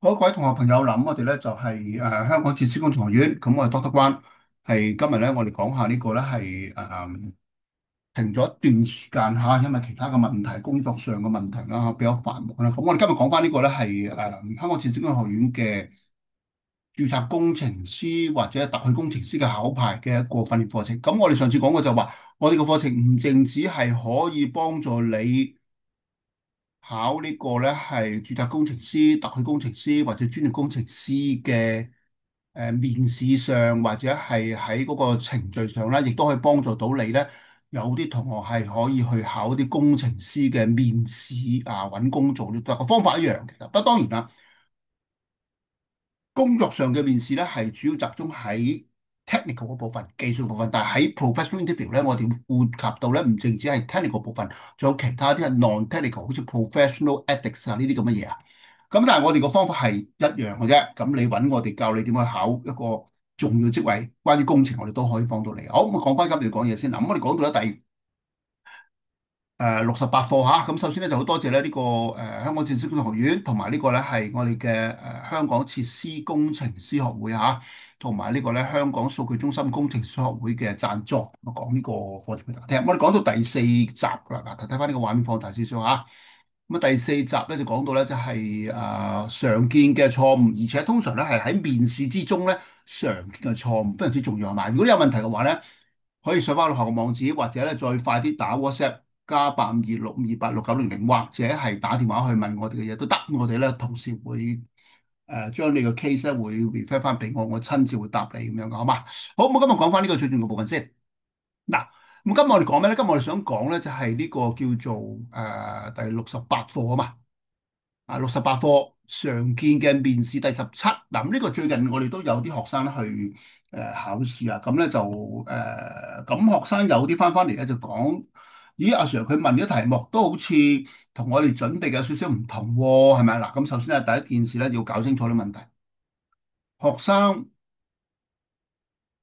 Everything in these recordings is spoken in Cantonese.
好，各位同學朋友，嗱，我哋咧就係香港設施工程學院，咁我係 Doctor 關，係今日咧我哋講下呢個咧係停咗一段時間嚇，因為其他嘅問題、工作上嘅問題啦，比較繁忙啦。咁我哋今日講翻呢個咧係香港設施工程學院嘅註冊工程師或者特許工程師嘅考牌嘅一個訓練課程。咁我哋上次講過就話，我哋嘅課程唔淨止係可以幫助你考呢個咧係註冊工程師、特許工程師或者專業工程師嘅面試上，或者係喺嗰個程序上咧，亦都可以幫助到你咧。有啲同學係可以去考啲工程師嘅面試啊，揾工做都得。個方法一樣，其實不過當然啦。工作上嘅面試咧，係主要集中喺 technical 嗰部分、技術部分，但係喺 professional interview 咧，我哋會顧及到咧，唔淨止係 technical 部分，仲有其他啲係 non-technical，好似 professional ethics 啊呢啲咁嘅嘢啊。咁但係我哋個方法係一樣嘅啫。咁你揾我哋教你點樣考一個重要職位，關於工程我哋都可以幫到你。好，咁講翻今日講嘢先。嗱，咁我哋講到咧68課嚇，咁首先咧就好多謝咧呢個香港設施工程學院，同埋呢個咧係我哋嘅香港設施工程師學會嚇，同埋呢個咧香港數據中心工程師學會嘅贊助，我講呢個課程俾大家聽。我哋講到第四集㗎啦，嗱，睇翻呢個畫面放大少少嚇。咁啊第四集咧就講到咧就係常見嘅錯誤，而且通常咧係喺面試之中咧常見嘅錯誤，非常之重要係嘛？如果你有問題嘅話咧，可以上翻落學個網址，或者咧再快啲打 WhatsApp 加852-628-6900，或者係打電話去問我哋嘅嘢都得。我哋咧同時會將你個 case 咧會 refer 翻俾我，我親自會答你咁樣嘅，好嘛？好，咁我今日講翻呢個最重要嘅部分先。嗱，咁今日我哋講咩咧？今日我哋想講咧就係呢個叫做第68課啊嘛。68課常見嘅面試第17。嗱，咁呢個最近我哋都有啲學生咧去考試啊，咁咧就咁學生有啲翻嚟咧就講，咦，阿 Sir 佢問嘅題目都好似同我哋準備嘅有少少唔同喎，係咪？嗱，咁首先咧第一件事咧要搞清楚啲問題。學生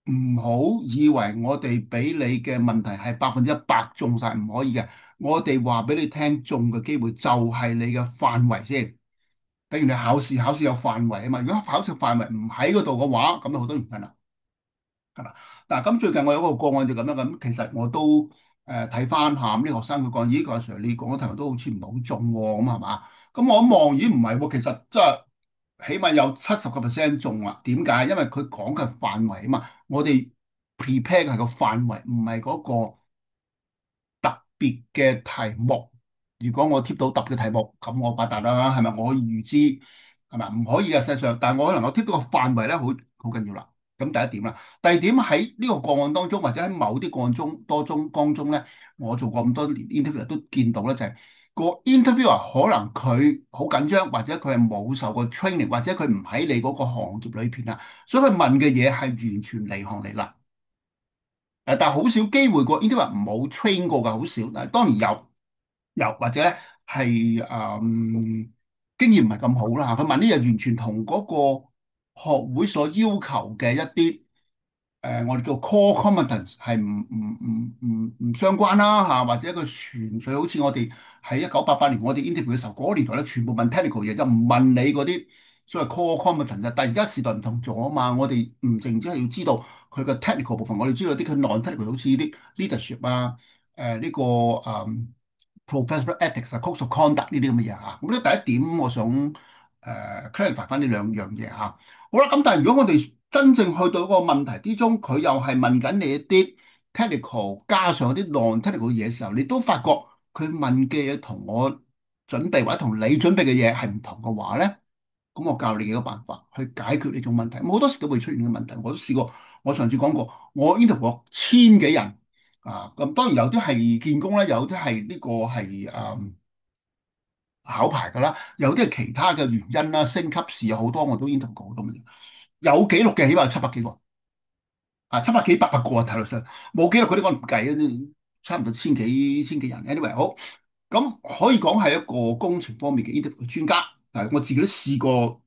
唔好以為我哋俾你嘅問題係100%中晒，唔可以嘅。我哋話俾你聽，中嘅機會就係你嘅範圍先。等於你考試有範圍啊嘛。如果考試範圍唔喺嗰度嘅話，咁就好多原因啦，係嘛？嗱，咁最近我有一個個案就咁樣咁，其實我都睇翻下咁啲學生佢講，咦，個阿 Sir 你講嘅題目都好似唔係好中喎，咁係嘛？咁我一望，咦，唔係喎，其實即係起碼有70%中啊。點解？因為佢講嘅範圍啊嘛，我哋 prepare 嘅係個範圍，唔係嗰個特別嘅題目。如果我貼到特別嘅題目，咁我發達啦，係咪？我可以預知係咪？唔可以嘅，實際上，但係我可能我貼到個範圍咧，好緊要啦。咁第一點啦，第二點喺呢個個案當中，或者喺某啲個案中當中咧，我做過咁多年 interview 都見到咧，就係個 interviewer 可能佢好緊張，或者佢係冇受過 training，或者佢唔喺你嗰個行業裏邊啦，所以佢問嘅嘢係完全離行離迾。但係好少機會個 interviewer 冇 train 過㗎，好少。但係當然有或者咧係經驗唔係咁好啦。佢問呢嘢完全同嗰個學會所要求嘅一啲我哋叫 core competence 係唔相關啦嚇，或者佢純粹好似我哋喺1988年我哋 interview 嘅時候，嗰個年代咧全部問 technical 嘢，就唔問你嗰啲所謂 core competence。但係而家時代唔同咗啊嘛，我哋唔淨止係要知道佢嘅 technical 部分，我哋知道啲佢 non-technical 好似啲 leadership 啊，呢個professional ethics 啊，code of conduct 呢啲咁嘅嘢嚇。咁咧第一點我想clarify 翻呢兩樣嘢嚇。好啦，咁但係如果我哋真正去到一個問題之中，佢又係問緊你一啲 technical 加上一啲 non-technical 嘢嘅時候，你都發覺佢問嘅嘢同我準備或者同你準備嘅嘢係唔同嘅話咧，咁我教你幾個辦法去解決呢種問題。咁好多時都會出現嘅問題，我都試過。我上次講過，我 interview 過千幾人啊，咁當然有啲係見工咧，有啲係呢個係考牌㗎啦，有啲係其他嘅原因啦，升級試有好多我都 interview 過好多嘅，有記錄嘅起碼有700幾個。700幾800個啊，睇落上冇記錄嗰啲我唔計啊，差唔多千幾人。anyway 好，咁可以講係一個工程方面嘅 interview 專家。我自己都試過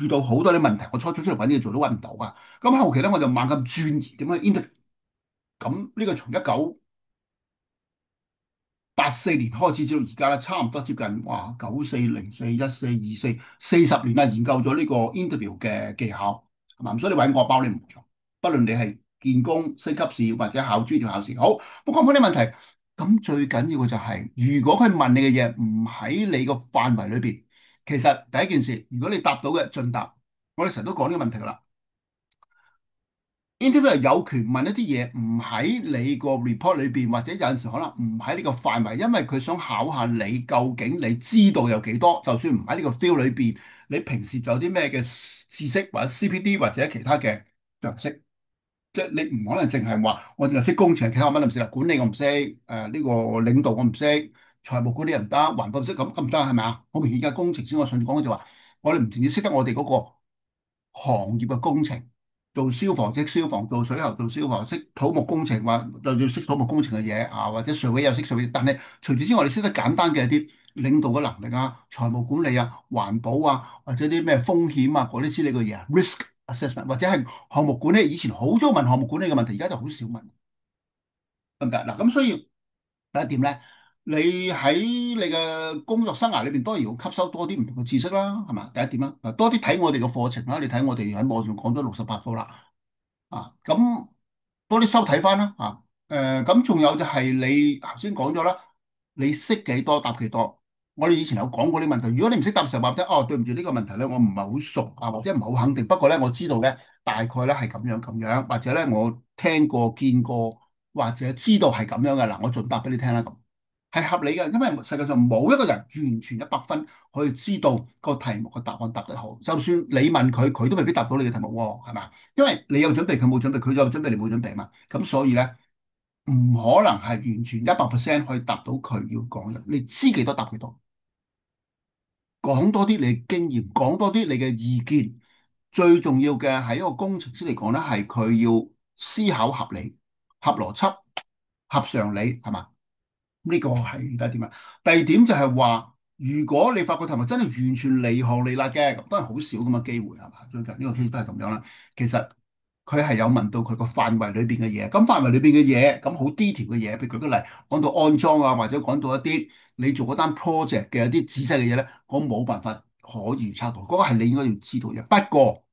遇到好多啲問題，我初初出嚟揾嘢做都揾唔到啊。咁後期咧我就猛咁鑽研點樣 interview。咁呢個從1988 84年開始至到而家咧，差唔多接近哇9404142440年啦，研究咗呢個 interview 嘅技巧，係嘛？咁所以你揾我包你唔錯，不論你係見工、升級試或者考專業考試。好，我講翻啲問題。咁最緊要嘅就係、如果佢問你嘅嘢唔喺你個範圍裏邊，其實第一件事，如果你答到嘅盡答，我哋成日都講呢個問題㗎啦。interviewer 有權問一啲嘢唔喺你個 report 裏邊，或者有陣時可能唔喺呢個範圍，因為佢想考下你究竟你知道有幾多。就算唔喺呢個 field 裏邊，你平時仲有啲咩嘅知識或者 CPD 或者其他嘅常識，即係你唔可能淨係話我淨係識工程，其他我乜都唔識啦。管理我唔識，呢個領導我唔識，財務管理又唔得，環保唔識，咁唔得係咪啊？好明顯，而家工程師我上次講嘅就話，我哋唔淨止識得我哋嗰個行業嘅工程。做消防識消防，做水喉做消防，識土木工程或就要識土木工程嘅嘢啊，或者水位又識水位，但係除此之外，你識得簡單嘅一啲領導嘅能力啊、財務管理啊、環保啊，或者啲咩風險啊嗰啲之類嘅嘢啊，risk assessment 或者係項目管理，以前好早問項目管理嘅問題，而家就好少問，得唔得？嗱，咁所以第一點咧，你喺你嘅工作生涯裏邊，當然要吸收多啲唔同嘅知識啦，係嘛？第一點啦，嗱，多啲睇我哋嘅課程啦，你睇我哋喺網上講咗68課啦。咁多啲收睇翻啦，咁仲有就係你頭先講咗啦，你識幾多答幾多。我哋以前有講過啲問題，如果你唔識答，成日話聽，哦，對唔住呢個問題咧，我唔係好熟啊，或者唔係好肯定。不過咧，我知道咧，大概咧係咁樣咁樣，或者咧我聽過見過，或者知道係咁樣嘅。嗱，我盡答俾你聽啦咁。係合理嘅，因為世界上冇一個人完全100分可以知道個題目嘅答案答得好。就算你問佢，佢都未必答到你嘅題目喎，係嘛？因為你有準備，佢冇準備，佢有準備，你冇準備嘛。咁所以咧，唔可能係完全100%可以答到佢要講嘅。你知幾多答幾多，講多啲你嘅經驗，講多啲你嘅意見。最重要嘅係一個工程師嚟講咧，係佢要思考合理、合邏輯、合常理，係嘛？呢個係第一點啊。第二點就係話，如果你發覺題目真係完全離行離迾嘅，咁當然好少咁嘅機會係嘛？最近呢個 case 都係咁樣啦。其實佢係有問到佢個範圍裏邊嘅嘢，咁範圍裏邊嘅嘢，咁好 detail 嘅嘢，譬如舉個例，講到安裝啊，或者講到一啲你做嗰單 project 嘅一啲仔細嘅嘢咧，我冇辦法可以預測到，嗰個係你應該要知道嘅。不過，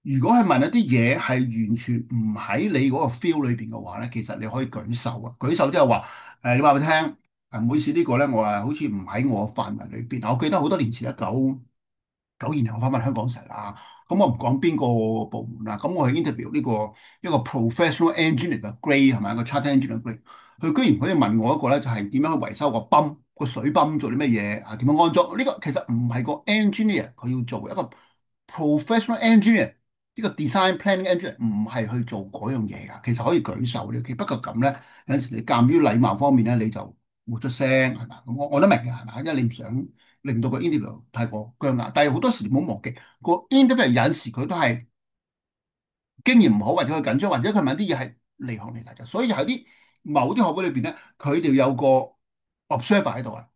如果係問一啲嘢係完全唔喺你嗰個 feel 裏邊嘅話咧，其實你可以舉手啊！舉手即係話你話俾我聽，唔好意思呢個咧，我好似唔喺我範圍裏邊。我記得好多年前1992年我翻香港時啦，咁我唔講邊個部門啦，咁我去 interview 呢個一個 professional engineer 嘅 grade 係咪一個 charter engineer grade，佢居然可以問我一個咧，就係點樣去維修個泵個水泵做啲乜嘢啊？點樣安裝？呢個其實唔係個 engineer 佢要做一個 professional engineer。呢個 design planning engineer 唔係去做嗰樣嘢㗎，其實可以舉手嘅。不過咁咧，有陣時你鑑於禮貌方面咧，你就冇出聲係嘛？咁我都明嘅係嘛？因為你唔想令到個 interview 太過僵硬。但係好多時你唔好忘記，個 interview 有陣時佢都係經驗唔好，或者佢緊張，或者佢問啲嘢係離行離迾嘅。所以喺啲某啲學會裏邊咧，佢哋有個 observer 喺度啊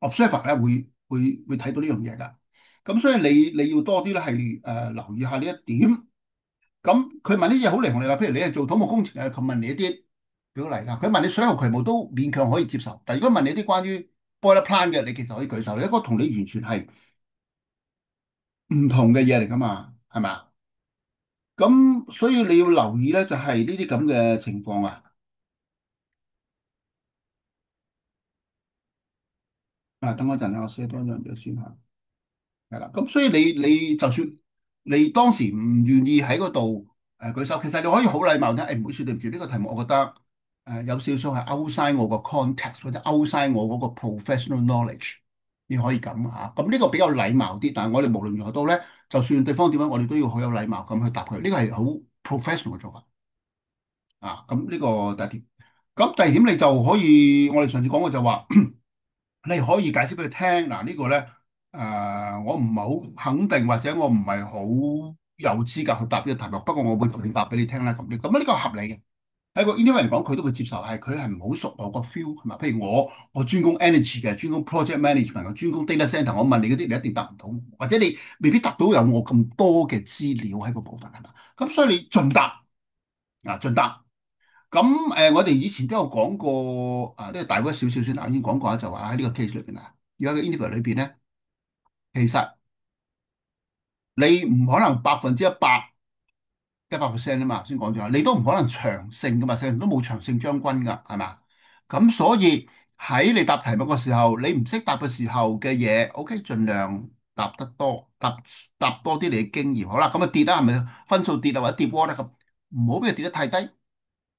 ，observer 咧會睇到呢樣嘢㗎。咁所以你要多啲咧係留意下呢一點。咁佢問啲嘢好離行離迾，譬如你係做土木工程嘅，佢問你一啲表例啦，佢問你水喉渠務都勉強可以接受，但係如果問你啲關於 boiler plant 嘅，你其實可以舉手，一個同你完全係唔同嘅嘢嚟噶嘛，係咪啊？咁所以你要留意咧，就係呢啲咁嘅情況啊。等我一陣啊，我寫多樣嘢先嚇。係啦，咁所以你就算你當時唔願意喺嗰度舉手，其實你可以好禮貌咧，唔好意思，對唔住，呢個題目我覺得有少少係 outside 我個 context 或者 outside 我嗰個 professional knowledge，你可以咁嚇。咁呢個比較禮貌啲，但係我哋無論如何都咧，就算對方點樣，我哋都要好有禮貌咁去答佢。呢個係好 professional 嘅做法啊。咁呢個第一點。咁第二點你就可以，我哋上次講過就話。你可以解釋俾佢聽，嗱、呢個咧，我唔係好肯定，或者我唔係好有資格去答呢個題目，不過我會回答俾你聽啦。咁呢個合理嘅，喺個 interview 嚟講，佢都會接受，係佢係唔好熟我個 feel 係嘛？譬如我專攻 energy 嘅，專攻 project management 嘅，專攻 data center，我問你嗰啲，你一定答唔到，或者你未必答到有我咁多嘅資料喺個部分係嘛？咁所以你盡答盡答。咁我哋以前都有講過啊，呢個大屈少少先嗱，已經講過啦，就話喺呢個 case 裏邊啊，而家嘅 interview 裏邊咧，其實你唔可能100%啊嘛，先講咗啦，你都唔可能長勝噶嘛，世界上都冇長勝將軍噶，係嘛？咁所以喺你答題目嘅時候，你唔識答嘅時候嘅嘢，OK，盡量答得多，答多啲你嘅經驗，好啦，咁啊跌啦，係咪分數跌啊，或者跌波咧咁，唔好俾佢跌得太低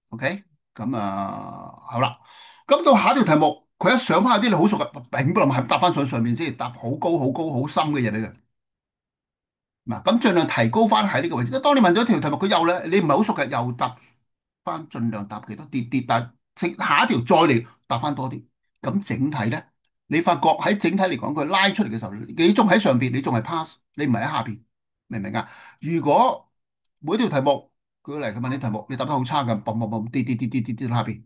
，OK，咁好啦，咁到下一條題目，佢一上翻有啲你好熟嘅，並不能係答翻上面先，答好高好高好深嘅嘢俾佢。嗱，咁盡量提高翻喺呢個位置。當你問咗一條題目，佢又咧，你唔係好熟嘅，又答翻，盡量答幾多啲，但係下一條再嚟答翻多啲。咁整體咧，你發覺喺整體嚟講，佢拉出嚟嘅時候，你仲喺上邊，你仲係 pass，你唔係喺下邊，明唔明啊？如果每條題目舉例，佢問你題目，你答得好差嘅，嘣嘣嘣跌下邊，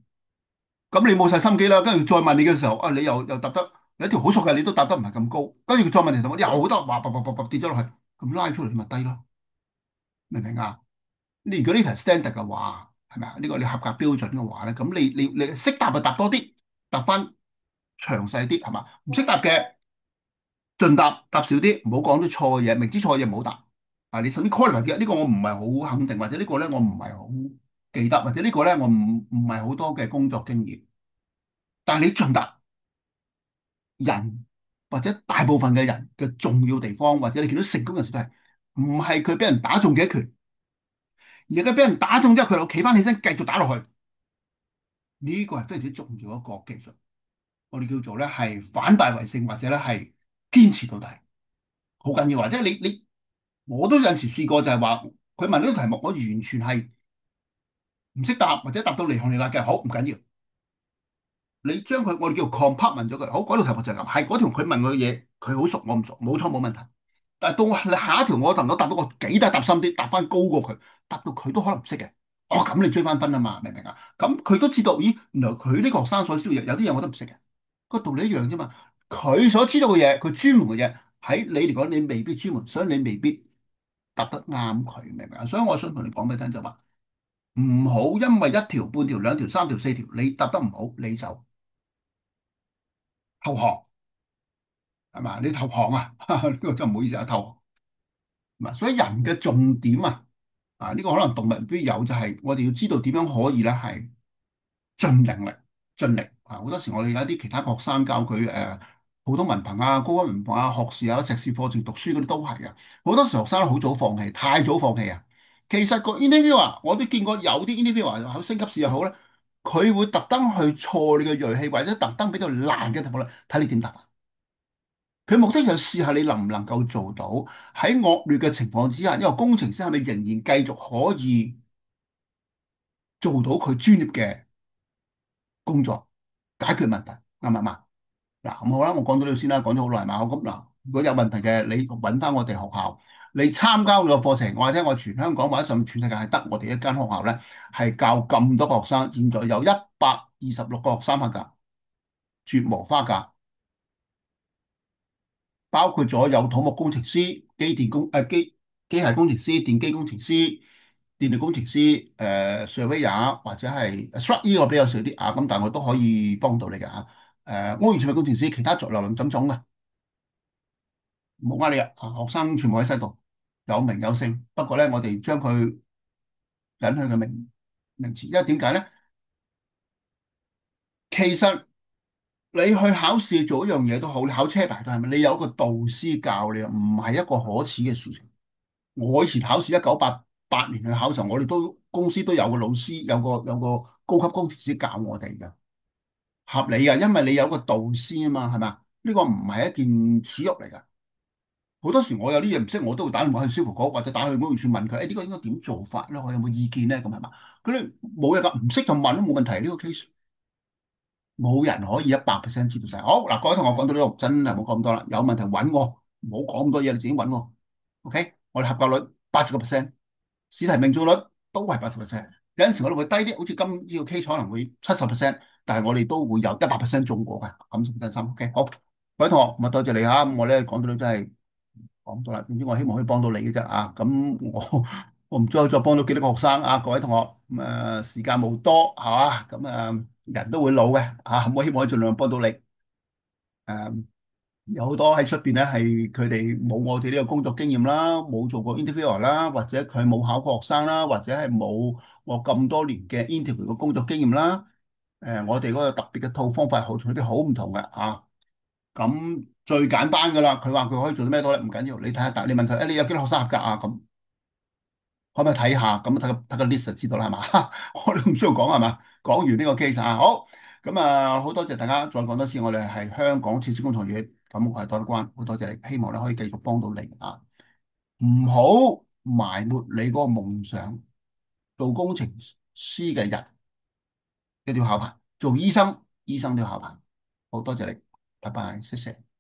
咁你冇晒心機啦。跟住再問你嘅時候，啊，你又答得有一條好熟嘅，你都答得唔係咁高，跟住佢再問你題目，又好得，話跌咗落去，咁拉出嚟咪低咯。明唔明啊？你如果呢題 standard 嘅話，係咪啊？呢個你合格標準嘅話咧，咁你識答就答多啲，答翻詳細啲，係嘛？唔識答嘅盡答，答少啲，唔好講啲錯嘅嘢，明知錯嘅嘢唔好答。啊，你甚至 qualify 啲呢個我唔係好肯定，或者呢個咧我唔係好記得，或者呢個咧我唔係好多嘅工作經驗。但係你盡答人或者大部分嘅人嘅重要地方，或者你見到成功人士都係唔係佢俾人打中幾拳，而係佢俾人打中之後，佢又企翻起身繼續打落去。呢個係非常之重要一個技術，我哋叫做咧係反敗為勝，或者咧係堅持到底，好緊要啊！即係我都有陣時試過，就係話佢問呢個題目，我完全係唔識答，或者答到離行離迾嘅，好唔緊要。你將佢我哋叫 compartment 咗佢，好，嗰條題目就係咁，係嗰條佢問我嘅嘢，佢好熟，我唔熟，冇錯冇問題。但係到下一條我能夠答到，我幾大答深啲，答翻高過佢，答到佢都可能唔識嘅。哦，咁你追翻分啊嘛，明唔明啊？咁佢都知道，咦，原來佢呢個學生所知道嘅嘢，有啲嘢我都唔識嘅，個道理一樣啫嘛。佢所知道嘅嘢，佢專門嘅嘢，喺你嚟講，你未必專門，所以你未必答得啱佢，明唔明啊？所以我想同你講俾你聽就話，唔好因為一條、半條、兩條、三條、四條，你答得唔好，你就投降，係嘛？你投降啊？呢個真唔好意思啊，投降。唔係，所以人嘅重點啊，呢個可能動物未必有，就係我哋要知道點樣可以咧係盡人力盡力啊！好多時我哋有一啲其他學生教佢普通文憑啊、高級文憑啊、學士啊、碩士課程讀書嗰啲都係嘅。好多時學生好早放棄，太早放棄啊！其實個 interview 啊，我都見過有啲 interview 啊，考升級試又好咧，佢會特登去挫你嘅銳氣，或者特登俾到難嘅題目咧，睇你點答。佢目的就試下你能唔能夠做到喺惡劣嘅情況之下，因為工程師係咪仍然繼續可以做到佢專業嘅工作，解決問題，啱唔啱啊？嗱，咁好啦，我講到呢度先啦，講咗好耐嘛。咁嗱，如果有問題嘅，你揾翻我哋學校，你參加我個課程，我話聽我全香港或者甚至全世界係得我哋一間學校咧，係教咁多個學生，現在有126個學生合格，絕無花架。包括咗有土木工程師、機械工程師、電機工程師、電力工程師、surveyor 或者係 struct 呢個比較少啲啊，咁但係我都可以幫到你嘅啊。屋宇設備工程師，其他族流林種種嘅，冇呃你啊！學生全部喺西度，有名有姓。不過咧，我哋將佢引佢嘅名詞，因為點解咧？其實你去考試做一樣嘢都好，你考車牌都係咪？你有一個導師教你，唔係一個可恥嘅事情。我以前考試1988年去考嘅時候，我哋都公司都有個老師，有個高級工程師教我哋嘅，合理嘅，因為你有個導師啊嘛，係咪啊？呢個唔係一件恥辱嚟㗎。好多時我有啲嘢唔識，我都會打電話去消防局或者打去屋宇署問佢，誒，呢個應該點做法咧？我有冇意見咧？咁係嘛？佢哋冇嘢㗎，唔識就問都冇問題。呢個 case 冇人可以100%知道晒。好嗱，各位同學講到呢度，真係冇講咁多啦。有問題揾我，唔好講咁多嘢，你自己揾我。OK，我哋合格率80%。試題命中率都係80%，有陣時我哋會低啲，好似今呢個 case 可能會70%，但係我哋都會有100% 中過嘅，感謝真心。OK，好，各位同學，咁啊多謝你嚇，咁我咧講到都真係講到啦，總之我希望可以幫到你嘅啫啊，咁我我唔知可以再幫到幾多個學生啊，各位同學。咁時間冇多係嘛，咁人都會老嘅啊，咁我希望可以盡量幫到你。誒、有好多喺出邊咧，係佢哋冇我哋呢個工作經驗啦，冇做過 interviewer 啦，或者佢冇考過學生啦，或者係冇我咁多年嘅 interview 嘅工作經驗啦。我哋嗰個特別嘅套方法係好同佢哋好唔同嘅啊。咁最簡單噶啦，佢話佢可以做到咩多咧？唔緊要，你睇下，但你問佢，你有幾多學生合格啊？咁可唔可以睇下？咁睇個 list 就知道啦，係嘛？我哋唔需要講係嘛？講完呢個 case 啊，好，咁好多謝大家，再講多次，我哋係香港設施工程院，咁我係多得關，好多謝你，希望你可以繼續幫到你啊，唔好埋沒你嗰個夢想，做工程師嘅人一定要考牌，做醫生都要考牌，好多謝你，拜拜，謝謝。